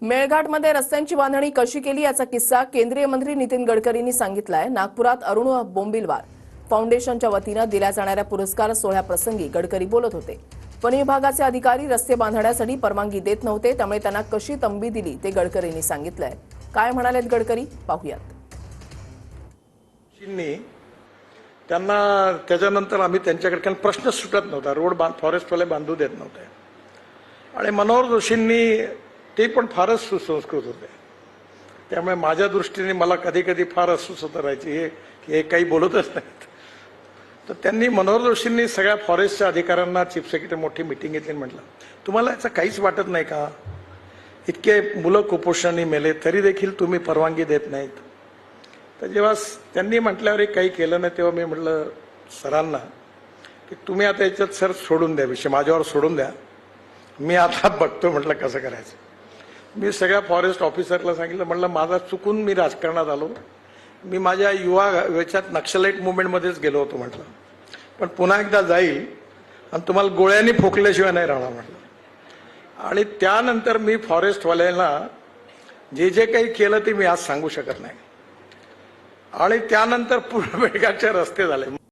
मेळघाटमध्ये रस्त्यांची बांधणी कशी केली याचा किस्सा केंद्रीय मंत्री नितीन गडकरींनी सांगितलाय। नागपुरात अरुण बोंबिलवार फाउंडेशनच्या वतीने दिल्या जाणाऱ्या पुरस्कार सोहळ्याप्रसंगी गडकरी बोलत होते। वन विभागाचे अधिकारी रस्ते बांधण्यासाठी परवानगी देत नव्हते, त्यामुळे त्यांना कशी तंबी दिली ते गडकरींनी सांगितलंय। काय म्हणालेत गडकरी पाहूयात। त्यांना त्याच्यानंतर आम्ही त्यांच्याकडे काही प्रश्न सुटत नव्हता, रोड फॉरेस्टवाले बांधू देत नव्हते आणि मनोहर जोशींनी ते पण फारच सुसंस्कृत होते, त्यामुळे माझ्या दृष्टीने मला कधी कधी फार अस्वस्थता राहायची हे काही बोलतच नाहीत। तर त्यांनी मनोहर जोशींनी सगळ्या फॉरेस्टच्या अधिकाऱ्यांना चीफ सेक्रेटरी मोठी मीटिंग घेतली आणि म्हटलं, तुम्हाला याचं काहीच वाटत नाही का? इतके मुलं कुपोषणाने मेले तरी देखील तुम्ही परवानगी देत नाहीत। तर जेव्हा त्यांनी म्हटल्यावर काही केलं नाही तेव्हा मी म्हटलं सरांना की तुम्ही आता याच्यात सर सोडून द्या, विषय माझ्यावर सोडून द्या, मी आता बघतो म्हटलं कसं करायचं। मी सगळ्या फॉरेस्ट ऑफिसरला सांगितलं, म्हटलं माझा चुकून मी राजकारणात आलो, मी माझ्या युवा याच्यात नक्षलाईट मुवमेंटमध्येच गेलो होतो म्हटलं, पण पुन्हा एकदा जाईल आणि तुम्हाला गोळ्यांनी फोकल्याशिवाय नाही राहणार म्हटलं। आणि त्यानंतर मी फॉरेस्टवाल्यांना जे जे काही केलं ते मी आज सांगू शकत नाही। आणि त्यानंतर पूर्ण मेळघाटचे रस्ते झाले।